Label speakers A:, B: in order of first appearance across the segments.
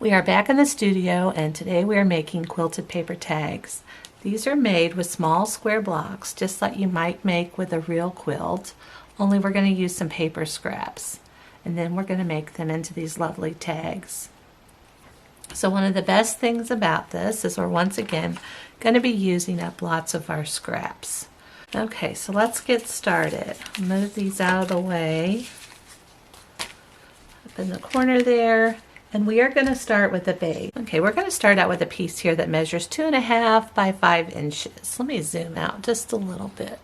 A: We are back in the studio, and today we are making quilted paper tags. These are made with small square blocks, just like you might make with a real quilt, only we're going to use some paper scraps. And then we're going to make them into these lovely tags. So one of the best things about this is we're once again going to be using up lots of our scraps. Okay, so let's get started. Move these out of the way. Up in the corner there. And we are going to start with a base. Okay, we're going to start out with a piece here that measures 2.5 by 5 inches. Let me zoom out just a little bit.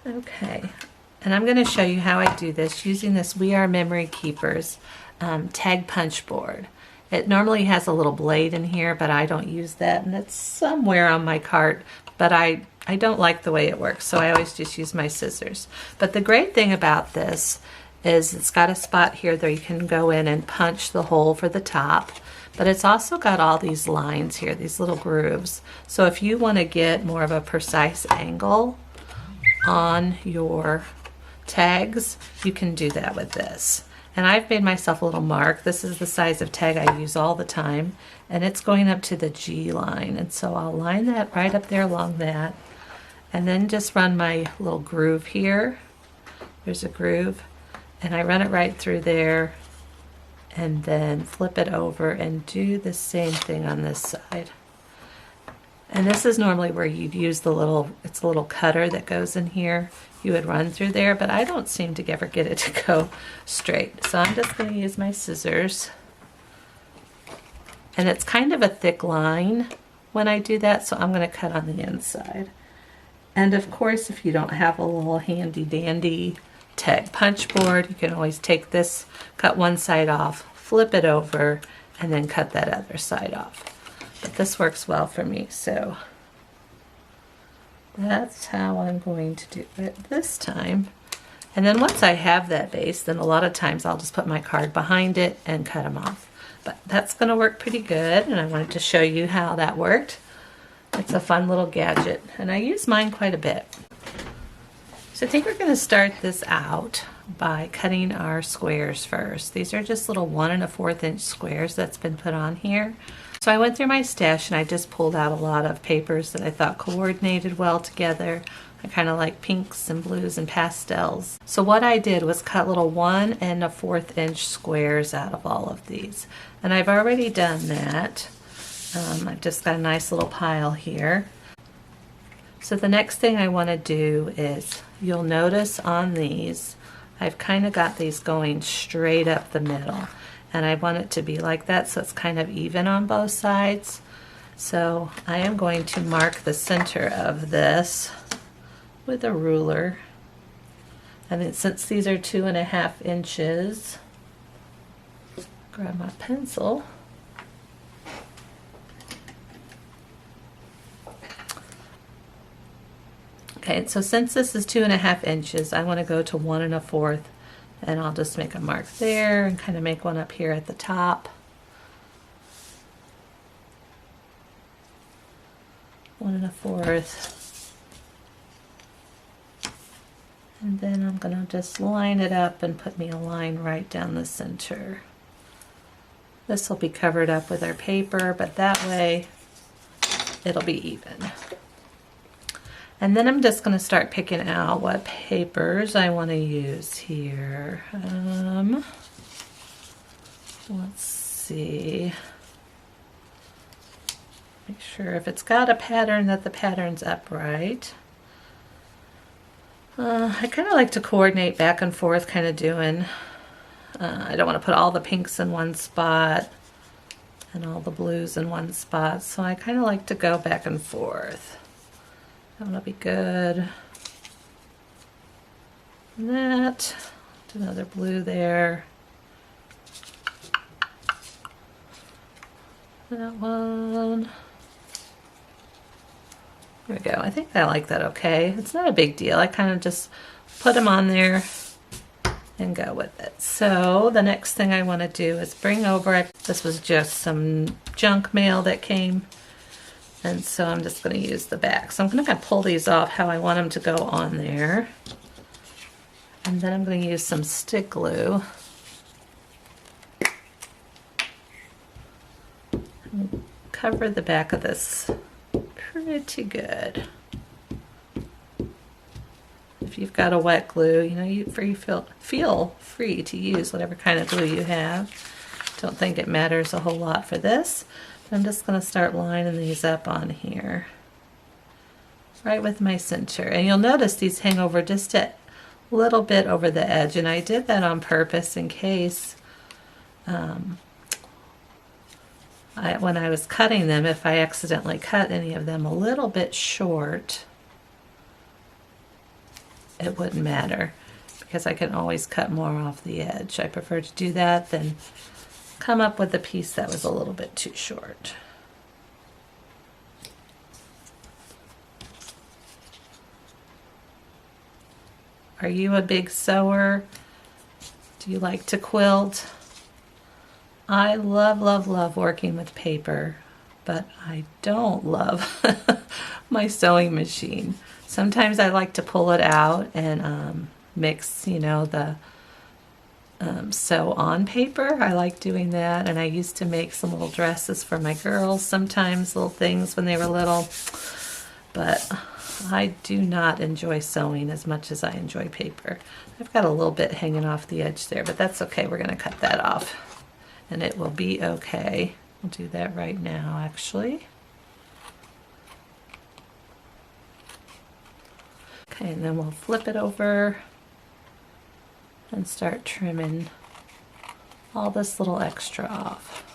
A: Okay, and I'm going to show you how I do this using this We Are Memory Keepers tag punch board. It normally has a little blade in here, but I don't use that, and it's somewhere on my cart, but I don't like the way it works, so I always just use my scissors. But the great thing about this is it's got a spot here that you can go in and punch the hole for the top, but it's also got all these lines here, these little grooves. So if you want to get more of a precise angle on your tags, you can do that with this. And I've made myself a little mark. This is the size of tag I use all the time, and it's going up to the G line, and so I'll line that right up there along that, and then just run my little groove here. There's a groove, and I run it right through there, and then flip it over and do the same thing on this side. And this is normally where you'd use the little, it's a little cutter that goes in here. You would run through there, but I don't seem to ever get it to go straight. So I'm just going to use my scissors. And it's kind of a thick line when I do that, so I'm going to cut on the inside. And of course, if you don't have a little handy dandy tag punch board, you can always take this, cut one side off, flip it over, and then cut that other side off. But this works well for me, so that's how I'm going to do it this time. And then once I have that base, then a lot of times I'll just put my card behind it and cut them off. But that's going to work pretty good, and I wanted to show you how that worked. It's a fun little gadget, and I use mine quite a bit. So I think we're going to start this out by cutting our squares first. These are just little 1 1/4 inch squares that's been put on here. So I went through my stash and I just pulled out a lot of papers that I thought coordinated well together. I kind of like pinks and blues and pastels. So what I did was cut little 1 1/4 inch squares out of all of these. And I've already done that. I've just got a nice little pile here. So the next thing I want to do is, you'll notice on these, I've kind of got these going straight up the middle. And I want it to be like that so it's kind of even on both sides. So I am going to mark the center of this with a ruler. And then since these are 2.5 inches, grab my pencil. Okay, so since this is 2.5 inches, I want to go to 1 1/4. And I'll just make a mark there and kind of make one up here at the top. 1 1/4. And then I'm going to just line it up and put me a line right down the center. This will be covered up with our paper, but that way it'll be even. And then I'm just going to start picking out what papers I want to use here. Let's see. Make sure if it's got a pattern that the pattern's upright. I kind of like to coordinate back and forth, kind of doing. I don't want to put all the pinks in one spot and all the blues in one spot, so I kind of like to go back and forth. That'll be good. And that, another blue there. That one. There we go. I think I like that okay. It's not a big deal. I kind of just put them on there and go with it. So the next thing I want to do is bring over, this was just some junk mail that came. And so I'm just going to use the back. So I'm going to pull these off how I want them to go on there. And then I'm going to use some stick glue. Cover the back of this pretty good. If you've got a wet glue, you know, you feel free to use whatever kind of glue you have. Don't think it matters a whole lot for this. But I'm just going to start lining these up on here, right with my center. And you'll notice these hang over just a little bit over the edge, and I did that on purpose in case when I was cutting them, if I accidentally cut any of them a little bit short, it wouldn't matter because I can always cut more off the edge. I prefer to do that than come up with a piece that was a little bit too short. Are you a big sewer? Do you like to quilt? I love, love, love working with paper, but I don't love my sewing machine. Sometimes I like to pull it out and mix, you know, the sew on paper. I like doing that, and I used to make some little dresses for my girls sometimes, little things when they were little, but I do not enjoy sewing as much as I enjoy paper. I've got a little bit hanging off the edge there, but that's okay. We're going to cut that off and it will be okay. We'll do that right now, actually. Okay, and then we'll flip it over and start trimming all this little extra off.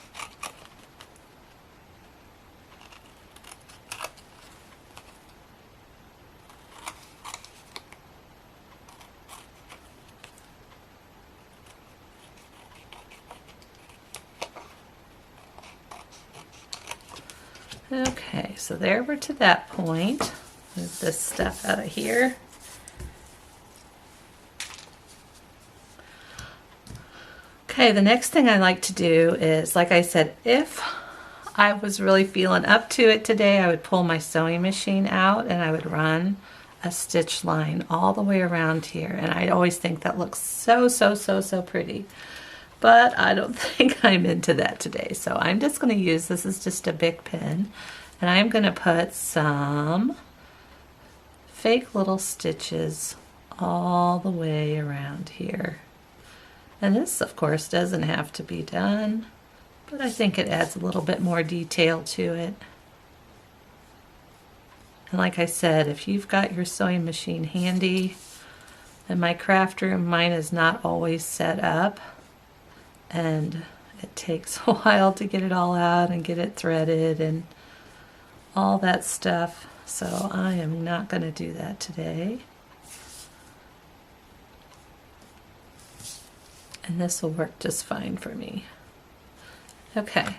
A: Okay, so there we're to that point. Move this stuff out of here. Okay, the next thing I like to do is, like I said, if I was really feeling up to it today, I would pull my sewing machine out and I would run a stitch line all the way around here. And I always think that looks so, so, so, so pretty. But I don't think I'm into that today. So I'm just going to use, this is just a Bic pen, and I'm going to put some fake little stitches all the way around here. And this, of course, doesn't have to be done, but I think it adds a little bit more detail to it. And like I said, if you've got your sewing machine handy, in my craft room, mine is not always set up, and it takes a while to get it all out and get it threaded and all that stuff. So I am not going to do that today. And this will work just fine for me. Okay,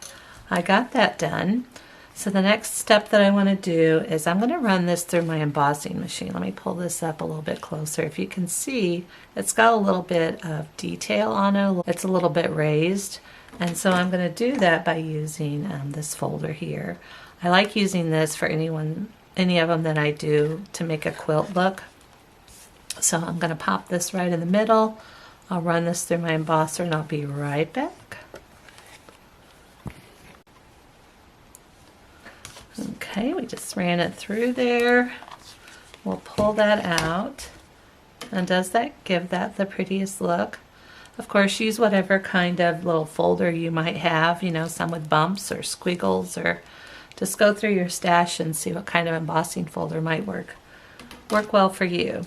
A: I got that done. So the next step that I want to do is I'm going to run this through my embossing machine. Let me pull this up a little bit closer. If you can see, it's got a little bit of detail on it. It's a little bit raised. And so I'm going to do that by using this folder here. I like using this for any of them that I do to make a quilt look. So I'm going to pop this right in the middle. I'll run this through my embosser and I'll be right back. Okay, we just ran it through there. We'll pull that out. And does that give that the prettiest look? Of course, use whatever kind of little folder you might have, you know, some with bumps or squiggles, or just go through your stash and see what kind of embossing folder might work well for you.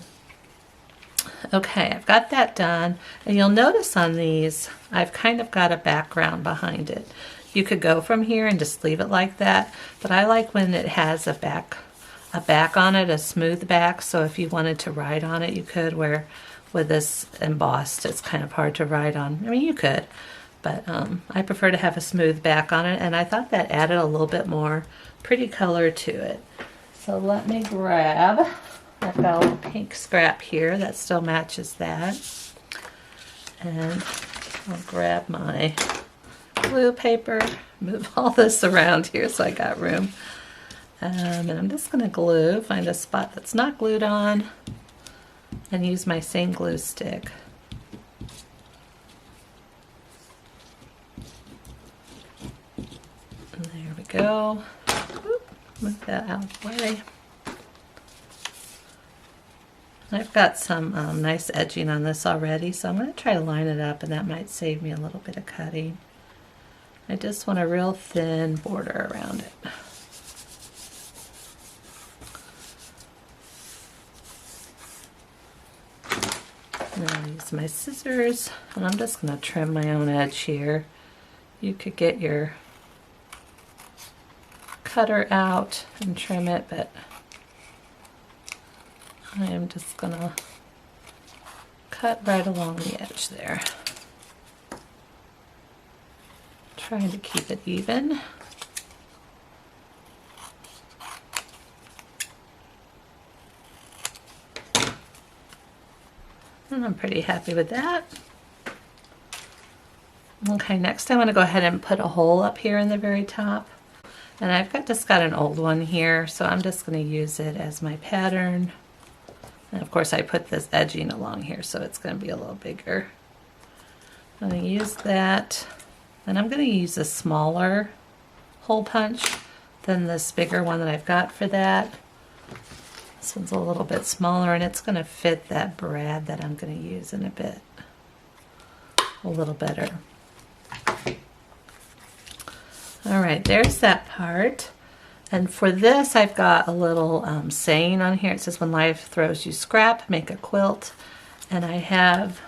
A: Okay, I've got that done, and you'll notice on these, I've kind of got a background behind it. You could go from here and just leave it like that, but I like when it has a back on it, a smooth back, so if you wanted to write on it, you could, where with this embossed, it's kind of hard to write on. I mean, you could, but I prefer to have a smooth back on it, and I thought that added a little bit more pretty color to it. So let me grab, I've got a little pink scrap here that still matches that, and I'll grab my glue paper, move all this around here so I got room. And I'm just going to glue, find a spot that's not glued on, and use my same glue stick. And there we go. Oop, move that out of the way. I've got some nice edging on this already, so I'm going to try to line it up, and that might save me a little bit of cutting. I just want a real thin border around it. And I'll use my scissors, and I'm just going to trim my own edge here. You could get your cutter out and trim it, but I am just going to cut right along the edge there. Trying to keep it even. And I'm pretty happy with that. Okay, next I want to go ahead and put a hole up here in the very top. And I've just got an old one here, so I'm just going to use it as my pattern. And of course I put this edging along here, so it's going to be a little bigger. I'm going to use that, and I'm going to use a smaller hole punch than this bigger one that I've got for that. This one's a little bit smaller, and it's going to fit that brad that I'm going to use in a bit a little better. Alright, there's that part. And for this, I've got a little saying on here. It says, when life throws you scrap, make a quilt. And I have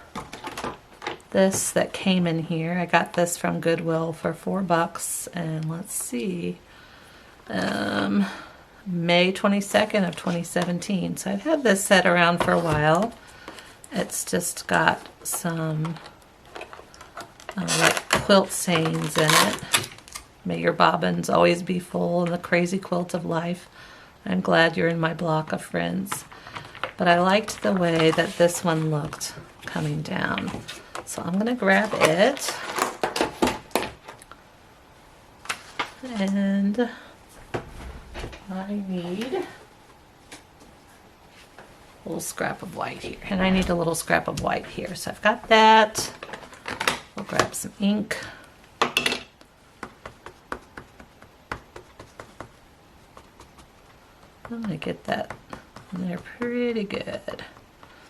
A: this that came in here. I got this from Goodwill for $4. And let's see, May 22nd of 2017. So I've had this set around for a while. It's just got some like quilt sayings in it. May your bobbins always be full in the crazy quilt of life. I'm glad you're in my block of friends. But I liked the way that this one looked coming down. So I'm going to grab it. And I need a little scrap of white here. And I need a little scrap of white here. So I've got that. We'll grab some ink. I'm going to get that in there pretty good.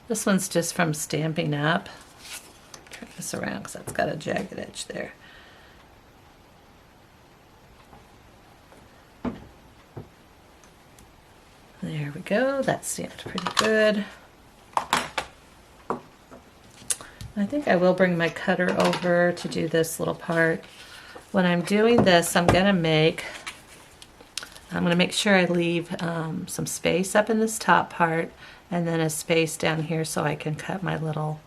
A: This one's just from Stampin' Up. Turn this around because that's got a jagged edge there. There we go. That's stamped pretty good. I think I will bring my cutter over to do this little part. When I'm doing this, I'm going to make sure I leave some space up in this top part, and then a space down here so I can cut my little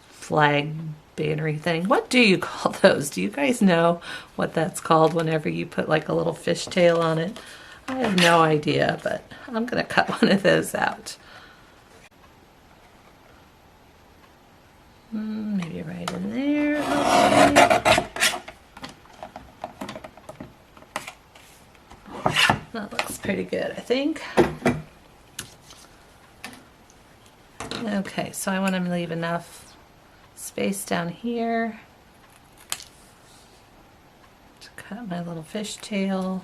A: flag bannery thing. What do you call those? Do you guys know what that's called whenever you put like a little fishtail on it? I have no idea, but I'm going to cut one of those out. Maybe right in there. Okay. That looks pretty good, I think. Okay, so I want to leave enough space down here to cut my little fishtail.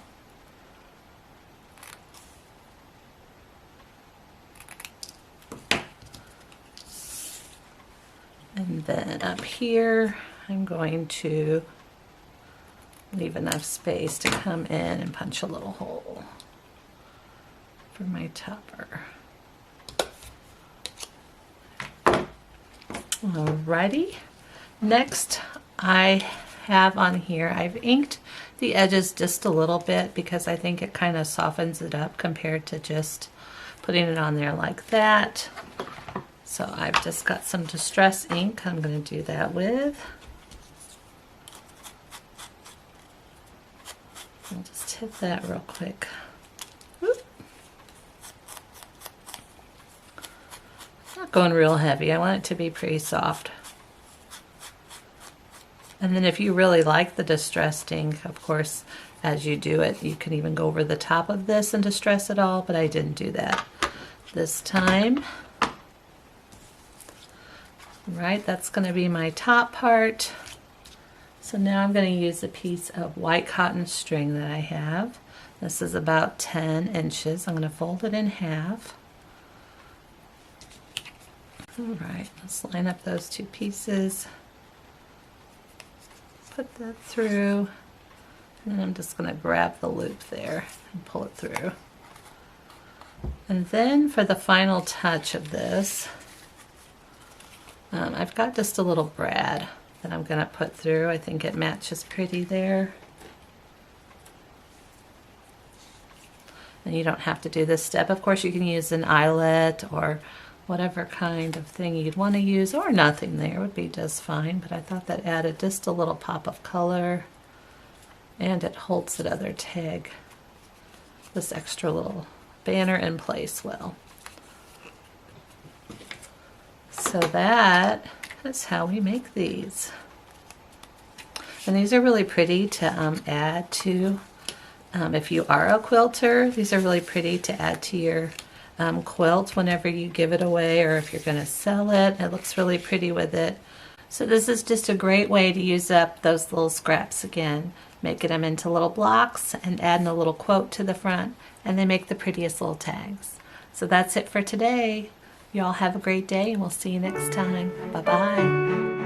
A: And then up here, I'm going to leave enough space to come in and punch a little hole for my topper. Alrighty, next I have on here, I've inked the edges just a little bit because I think it kind of softens it up compared to just putting it on there like that. So I've just got some distress ink I'm going to do that with. I'll just hit that real quick. Whoop. Not going real heavy. I want it to be pretty soft. And then if you really like the distressed ink, of course, as you do it, you can even go over the top of this and distress it all, but I didn't do that this time. Right, that's going to be my top part. So now I'm going to use a piece of white cotton string that I have. This is about 10 inches. I'm going to fold it in half. Alright, let's line up those two pieces. Put that through. And then I'm just going to grab the loop there and pull it through. And then for the final touch of this, I've got just a little brad that I'm going to put through. I think it matches pretty there. And you don't have to do this step. Of course, you can use an eyelet or whatever kind of thing you'd want to use, or nothing there would be just fine. But I thought that added just a little pop of color, and it holds that other tag, this extra little banner in place well. So that is how we make these. And these are really pretty to add to, if you are a quilter, these are really pretty to add to your quilt whenever you give it away, or if you're going to sell it. It looks really pretty with it. So this is just a great way to use up those little scraps again, making them into little blocks and adding a little quote to the front, and they make the prettiest little tags. So that's it for today. You all have a great day, and we'll see you next time. Bye-bye.